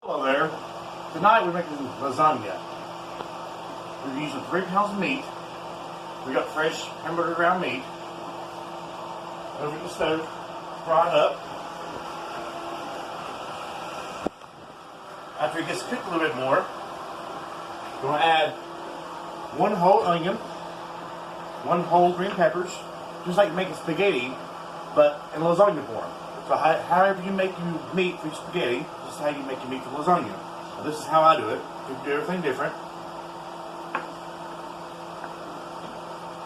Hello there. Tonight we're making lasagna. We're using 3 pounds of meat. We got fresh hamburger ground meat. Over the stove, frying up. After it gets cooked a little bit more, we're going to add 1 whole onion, 1 whole green peppers, just like making spaghetti, but in lasagna form. So however you make your meat for your spaghetti, this is how you make your meat for lasagna. Now, this is how I do it. You can do everything different.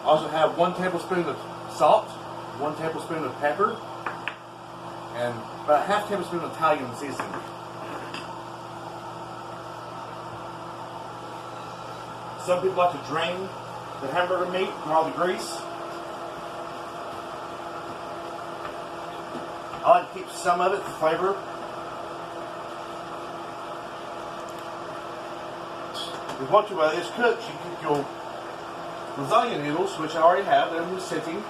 I also have 1 tablespoon of salt, 1 tablespoon of pepper, and about 1/2 tablespoon of Italian seasoning. Some people like to drain the hamburger meat from all the grease. I like to keep some of it for flavor. Once while it's cooked, you cook your lasagna noodles, which I already have. They're just sitting.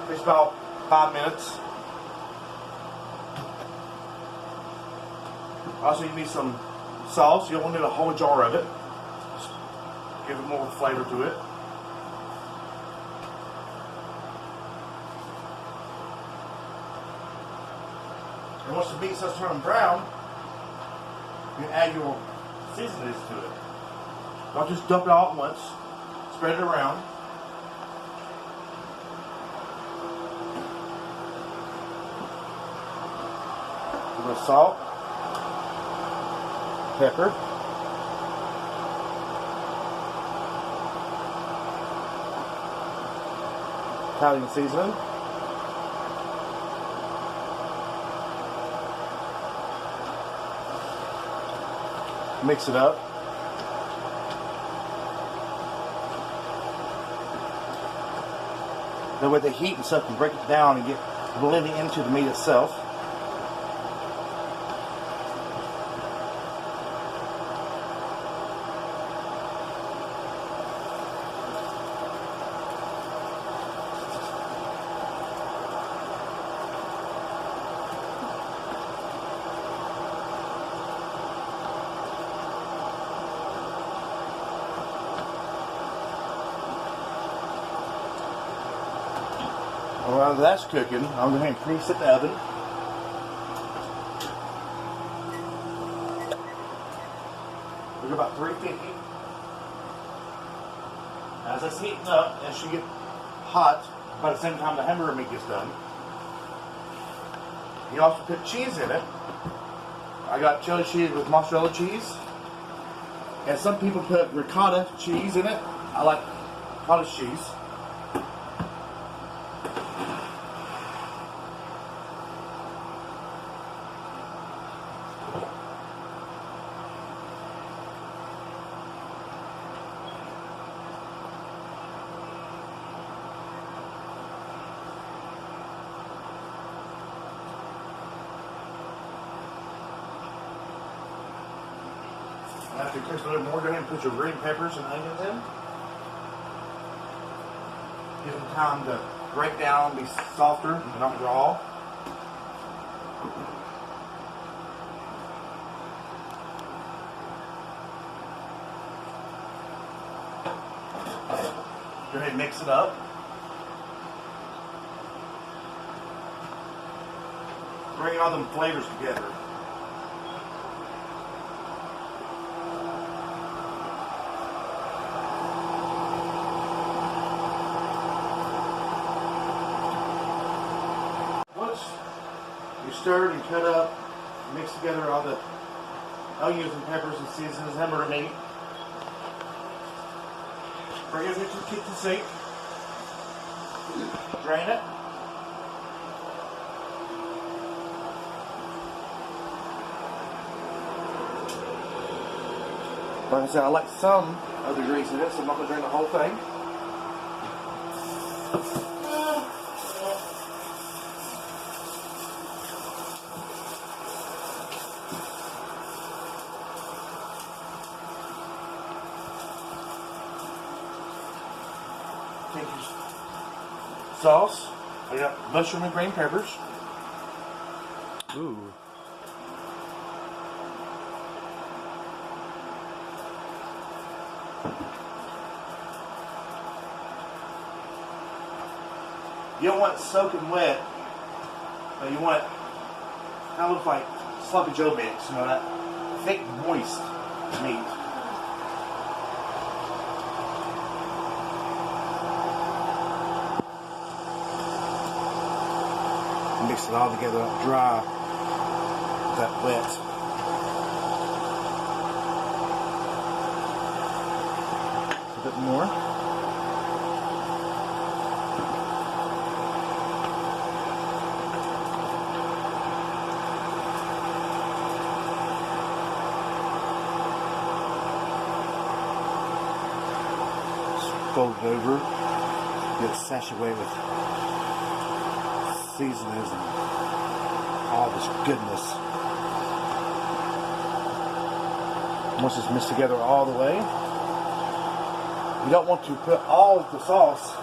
Takes about 5 minutes. Also, you need some sauce. You don't need a whole jar of it. Just give it more flavor to it. And once the meat starts turning brown, you can add your seasonings to it. Don't just dump it all at once. Spread it around. A little salt, pepper, Italian seasoning, mix it up. Then with the heat and stuff, you break it down and get blending into the meat itself. While that's cooking, I'm going to preset the oven. We're about 350. As it's heating up, it should get hot by the same time the hamburger meat gets done. You also put cheese in it. I got chili cheese with mozzarella cheese. And some people put ricotta cheese in it. I like cottage cheese. After it cooks a little more, go ahead and put your green peppers and onions in. Give them time to break down, be softer, and not raw. Go ahead and mix it up. Bring all them flavors together. You stirred and cut up, mix together all the onions and peppers and seasonings, hamburger meat. Bring it into the kitchen sink. Drain it. Like I said, I like some of the grease in it, so I'm not going to drain the whole thing. Take your sauce. I got mushroom and green peppers. Ooh. You don't want it soaking wet, but you want it kind of look like sloppy Joe mix, you know, that thick, moist meat. Mix it all together up dry with that wet. A bit more. Fold it over, get it saturated with seasonings and all this goodness. Once it's mixed together all the way, you don't want to put all of the sauce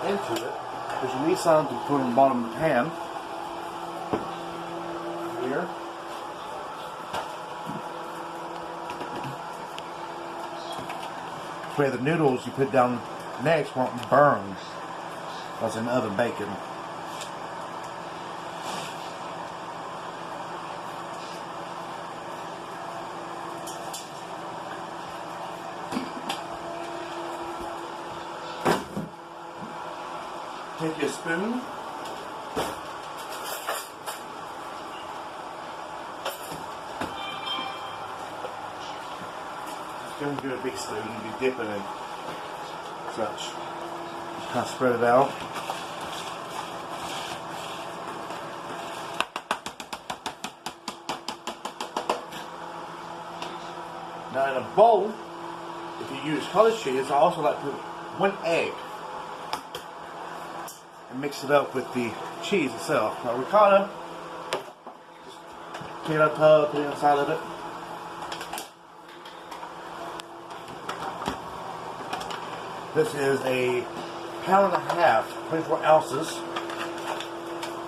into it because you need some to put on the bottom of the pan. Here. Where the noodles you put down next won't burn because in the oven bacon. Take your spoon. Don't do a big spoon, you'll be dipping and such. Just kind of spread it out. Now in a bowl, if you use cottage cheese, I also like to put 1 egg and mix it up with the cheese itself. Now ricotta, just take it out of the tub, put it inside of it. This is a 1.5 pounds, 24 ounces.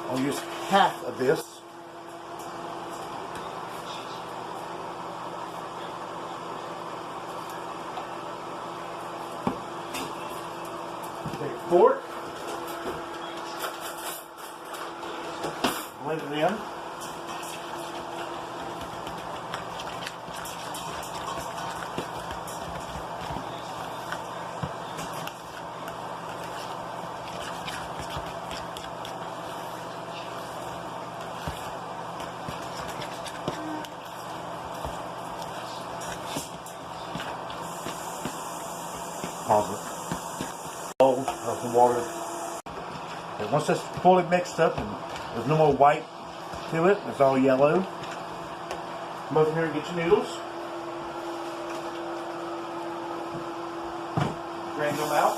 I'll use half of this. Take a fork, blend it in. Pause it. Bowl of some water. And once it's fully mixed up and there's no more white to it, it's all yellow. Come over here and get your noodles. Drain them out.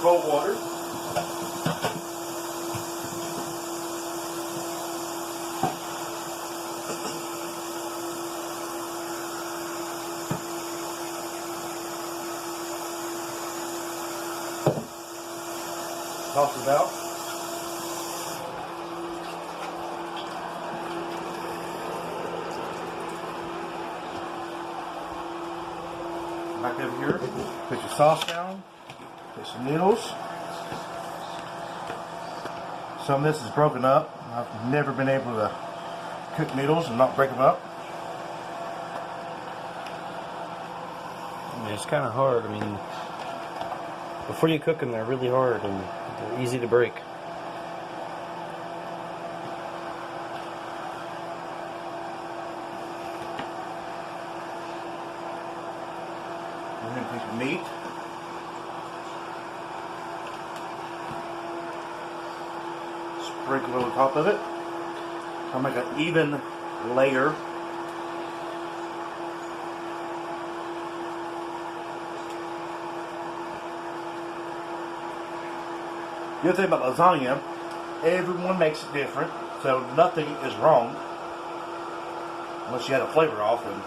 Cold water. Toss it out. Back over here, put your sauce down, put some noodles. Some of this is broken up. I've never been able to cook noodles and not break them up. I mean, it's kind of hard. I mean, before you cook them, they're really hard and they're easy to break. We're going to take the meat. Sprinkle over the top of it. I'll make an even layer. The other thing about lasagna, everyone makes it different, so nothing is wrong unless you had a flavor off. And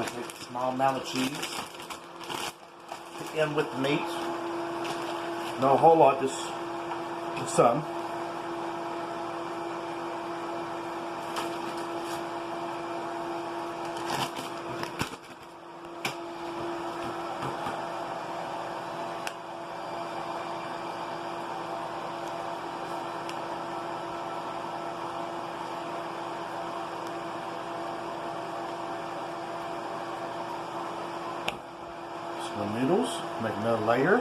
let's take a small amount of cheese to end with the meat. Not a whole lot, just some. Another layer.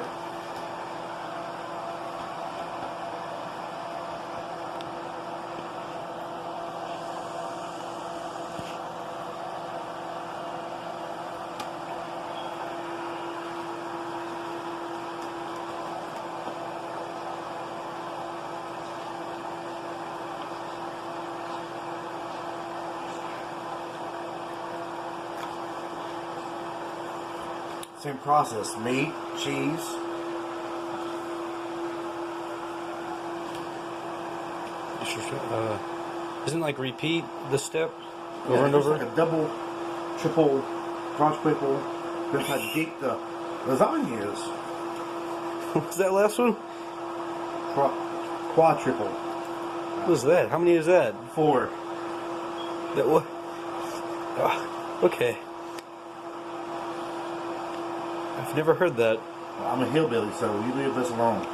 Same process. Meat, cheese. Isn't like repeat the step Yeah, over and it's over? like a double, triple, quadruple. That's how deep the lasagna is. What's that last one? Quadruple. What was that? How many is that? 4. That what? Okay. I've never heard that. I'm a hillbilly, so you leave this alone.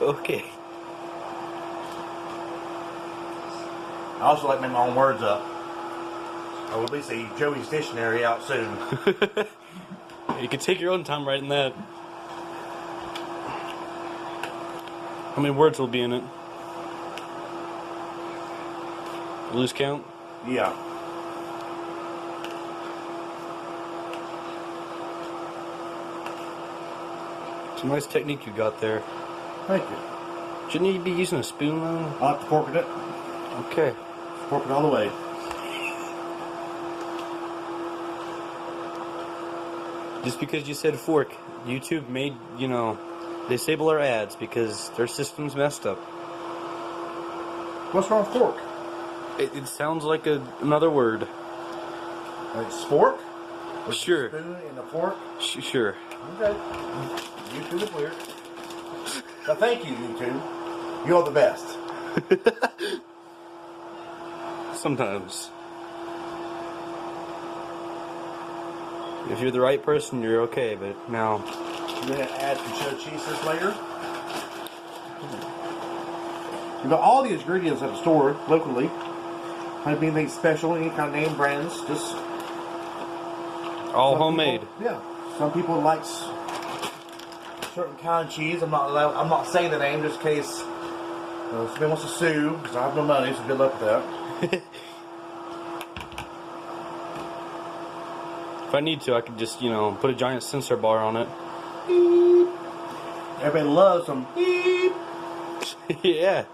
Okay. I also like making my own words up. I will at least see Joey's dictionary out soon. You can take your own time writing that. How many words will be in it? Lose count? Yeah. It's a nice technique you got there. Thank you. Shouldn't you be using a spoon though? I like to fork it. Okay. Fork it all the way. Just because you said fork, YouTube made, disable our ads because their system's messed up. What's wrong with fork? It sounds like another word. Like fork? With Sure. a spoon and a fork? Sure. Okay. YouTube is weird. But thank you, YouTube. You're the best. Sometimes. If you're the right person, you're okay, but now... I'm going to add some cheddar cheese this later. You got all these ingredients at the store locally. Might be anything special, any kind of name brands. Just All some homemade. People, yeah. Some people like certain kind of cheese. I'm not saying the name just in case somebody wants to sue because I have no money. So good luck with that. If I need to, I could just, put a giant sensor bar on it. Beep. Everybody loves some beep. Yeah.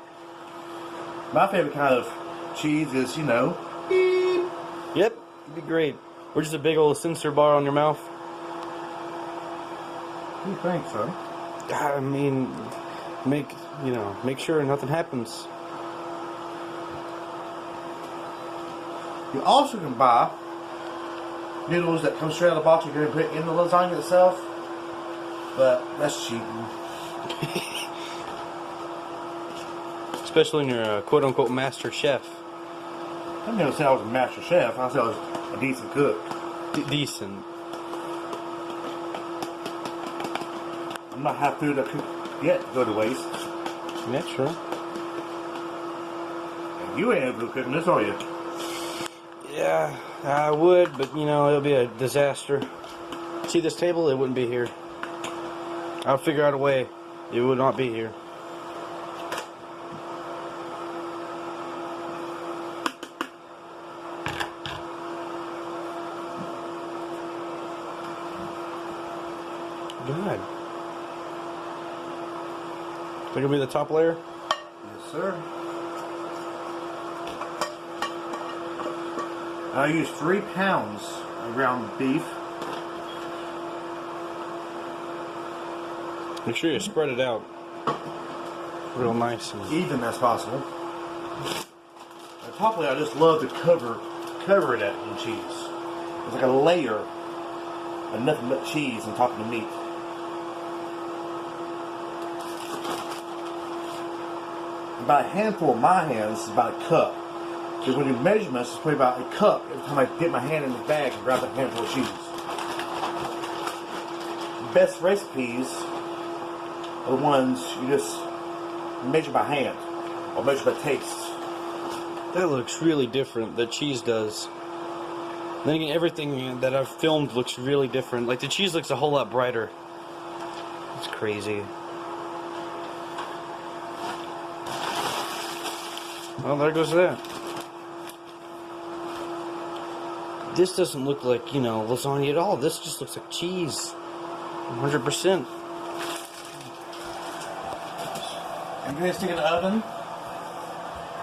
My favorite kind of cheese is, beep. Yep. It'd be great. Or just a big old sensor bar on your mouth. What do you think, son? I mean, make sure nothing happens. You also can buy noodles that come straight out of the box. You're going to put it in the lasagna itself. But that's cheating. Especially when you're a quote-unquote master chef. I never said I was a master chef. I said I was a decent cook. Decent. I'm not half food I cook yet to go to waste. Yeah, sure. And you ain't able to cook this, are you? Yeah, I would, but it'll be a disaster. See this table? It wouldn't be here. I'll figure out a way. It would not be here. Good. Think it'll be the top layer? Yes, sir. I use 3 pounds of ground beef. Make sure you spread it out real nice. And Even as possible. The top layer, I just love to cover it in cheese. It's like a layer of nothing but cheese on top of the meat. About a handful of my hands is about a cup. So when you do measurements, it's probably about a cup every time I dip my hand in the bag and grab a handful of cheese. The best recipes are the ones you just measure by hand or measure by taste. that looks really different. The cheese does. Then again, everything that I've filmed looks really different. Like the cheese looks a whole lot brighter. It's crazy. Well, there goes that. This doesn't look like, you know, lasagna at all. This just looks like cheese. 100%. I'm going to stick it in the oven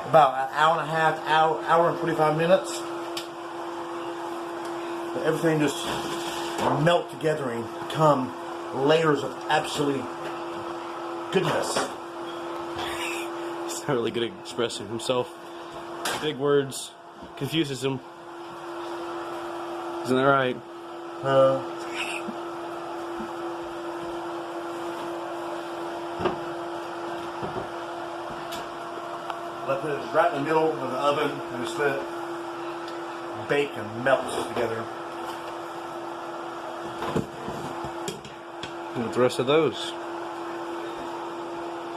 about an hour and a half, hour and 45 minutes. But everything just melt together and become layers of absolute goodness. He's not really good at expressing himself. Big words. Confuses him. Isn't that right? I put it right in the middle of the oven and just let it bake and melt together. And the rest of those.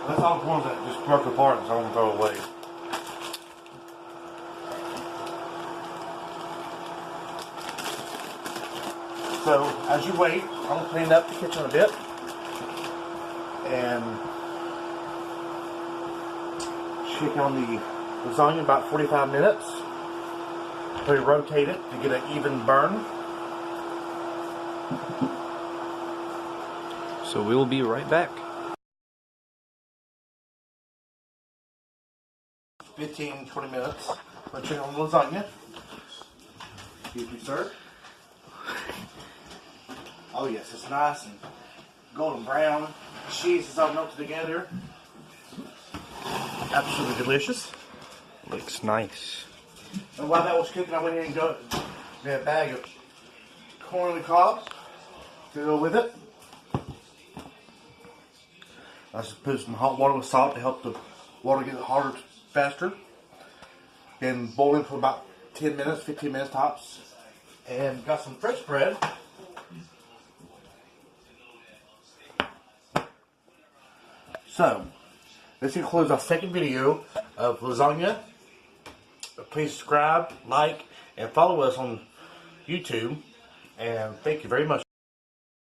That's all the ones that just broke apart, so I'm going to throw away. So, as you wait, I'm going to clean up the kitchen a bit. And shake on the lasagna about 45 minutes. We rotate it to get an even burn. So we'll be right back. 15-20 minutes. Let's check on the lasagna. Excuse me, sir. Oh yes, it's nice and golden brown. Cheese is all melted together. Absolutely delicious. Looks nice. And while that was cooking, I went in and got a bag of corn on the cob to go with it. I just put some hot water with salt to help the water get hotter faster. Then boil it for about 10 minutes, 15 minutes tops. And got some fresh bread. So, this concludes our second video of lasagna. Please subscribe, like, and follow us on YouTube. And thank you very much.